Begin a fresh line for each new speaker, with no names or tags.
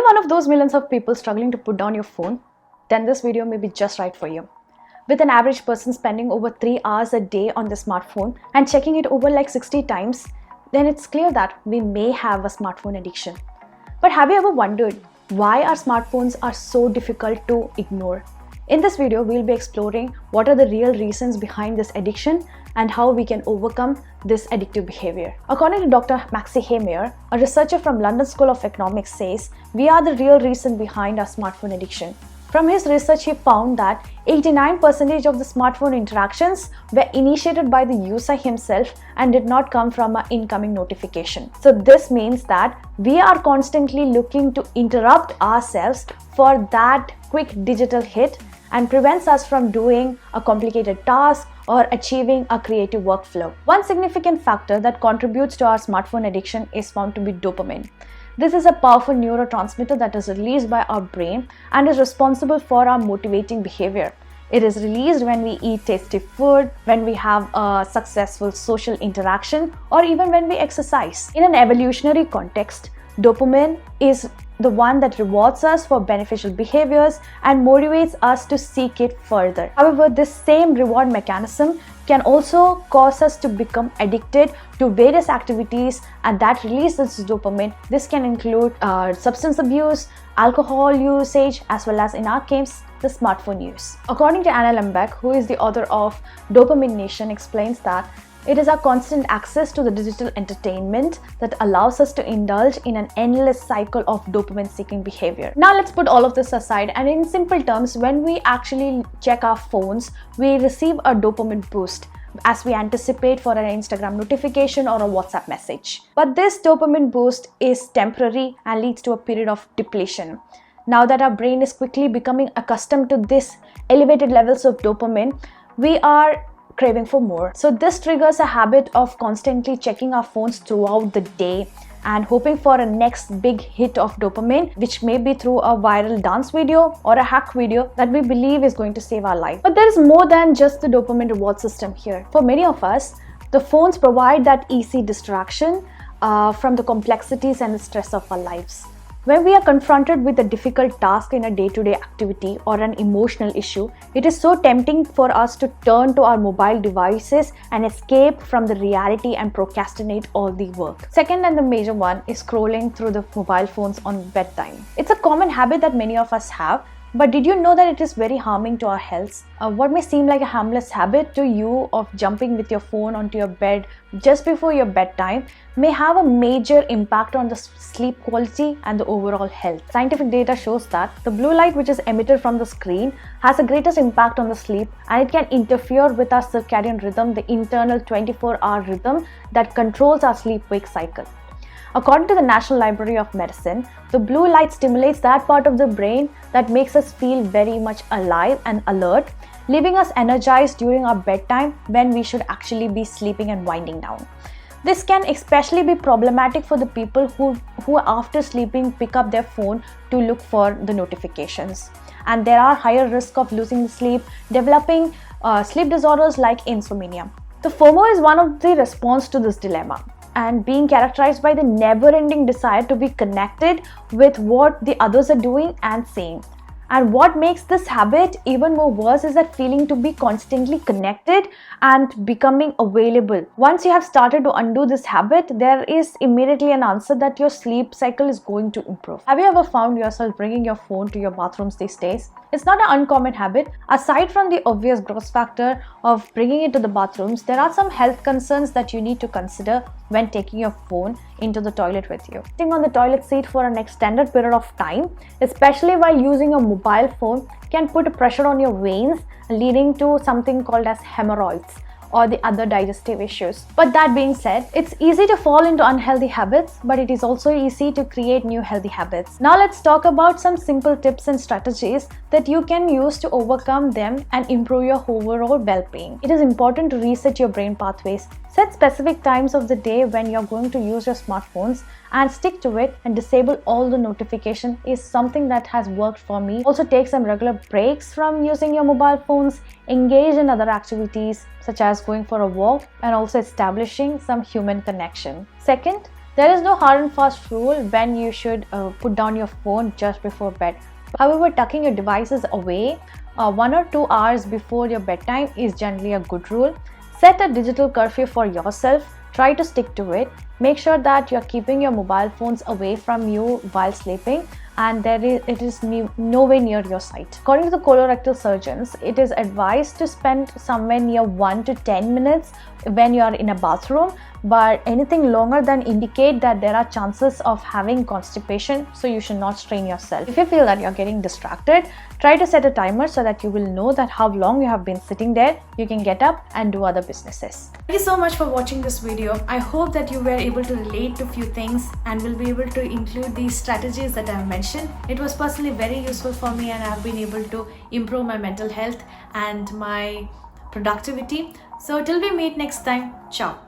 one of those millions of people struggling to put down your phone? Then this video may be just right for you. With an average person spending over 3 hours a day on the smartphone and checking it over like 60 times, then it's clear that we may have a smartphone addiction. But have you ever wondered why our smartphones are so difficult to ignore? In this video, we'll be exploring what are the real reasons behind this addiction and how we can overcome this addictive behavior. According to Dr. Maxi Haymeyer, a researcher from London School of Economics, says we are the real reason behind our smartphone addiction. From his research, he found that 89% of the smartphone interactions were initiated by the user himself and did not come from an incoming notification. So this means that we are constantly looking to interrupt ourselves for that quick digital hit and prevents us from doing a complicated task or achieving a creative workflow. One significant factor that contributes to our smartphone addiction is found to be dopamine. This is a powerful neurotransmitter that is released by our brain and is responsible for our motivating behavior. It is released when we eat tasty food, when we have a successful social interaction, or even when we exercise. In an evolutionary context, dopamine is the one that rewards us for beneficial behaviors and motivates us to seek it further. However, this same reward mechanism can also cause us to become addicted to various activities and that releases dopamine. This can include substance abuse, alcohol usage, as well as, in our case, the smartphone use. According to Anna Lembeck, who is the author of Dopamine Nation, explains that it is our constant access to the digital entertainment that allows us to indulge in an endless cycle of dopamine-seeking behavior. Now let's put all of this aside, and in simple terms, when we actually check our phones, we receive a dopamine boost as we anticipate for an Instagram notification or a WhatsApp message. But this dopamine boost is temporary and leads to a period of depletion. Now that our brain is quickly becoming accustomed to this elevated levels of dopamine, we are craving for more. So this triggers a habit of constantly checking our phones throughout the day and hoping for a next big hit of dopamine, which may be through a viral dance video or a hack video that we believe is going to save our life. But there is more than just the dopamine reward system here. For many of us, the phones provide that easy distraction from the complexities and the stress of our lives. When we are confronted with a difficult task in a day-to-day activity or an emotional issue, it is so tempting for us to turn to our mobile devices and escape from the reality and procrastinate all the work. Second, and the major one, is scrolling through the mobile phones on bedtime. It's a common habit that many of us have, but did you know that it is very harming to our health? What may seem like a harmless habit to you of jumping with your phone onto your bed just before your bedtime may have a major impact on the sleep quality and the overall health. Scientific data shows that the blue light which is emitted from the screen has the greatest impact on the sleep, and it can interfere with our circadian rhythm, the internal 24-hour rhythm that controls our sleep-wake cycle. According to the National Library of Medicine, the blue light stimulates that part of the brain that makes us feel very much alive and alert, leaving us energized during our bedtime when we should actually be sleeping and winding down. This can especially be problematic for the people who after sleeping pick up their phone to look for the notifications. And there are higher risk of losing sleep, developing sleep disorders like insomnia. The FOMO is one of the response to this dilemma, and being characterized by the never-ending desire to be connected with what the others are doing and saying. And what makes this habit even more worse is that feeling to be constantly connected and becoming available. Once you have started to undo this habit, there is immediately an answer that your sleep cycle is going to improve. Have you ever found yourself bringing your phone to your bathrooms these days? It's not an uncommon habit. Aside from the obvious gross factor of bringing it to the bathrooms, there are some health concerns that you need to consider when taking your phone into the toilet with you. Sitting on the toilet seat for an extended period of time, especially while using a mobile phone, can put a pressure on your veins, leading to something called as hemorrhoids or the other digestive issues. But that being said, it's easy to fall into unhealthy habits, but it is also easy to create new healthy habits. Now let's talk about some simple tips and strategies that you can use to overcome them and improve your overall well-being. It is important to reset your brain pathways. Set specific times of the day when you're going to use your smartphones and stick to it, and disable all the notification is something that has worked for me. Also take some regular breaks from using your mobile phones, engage in other activities such as going for a walk, and also establishing some human connection. Second, There is no hard and fast rule when you should put down your phone just before bed. However, tucking your devices away 1 or 2 hours before your bedtime is generally a good rule. Set a digital curfew for yourself. Try to stick to it. Make sure that you're keeping your mobile phones away from you while sleeping, and it is nowhere near your sight. According to the colorectal surgeons, it is advised to spend somewhere near 1 to 10 minutes when you are in a bathroom, but anything longer than indicate that there are chances of having constipation, so you should not strain yourself. If you feel that you're getting distracted, try to set a timer so that you will know that how long you have been sitting there. You can get up and do other businesses.
Thank you so much for watching this video. I hope that you were able to relate to few things and will be able to include these strategies that I have mentioned. It was personally very useful for me, and I have been able to improve my mental health and my productivity. So till we meet next time, ciao.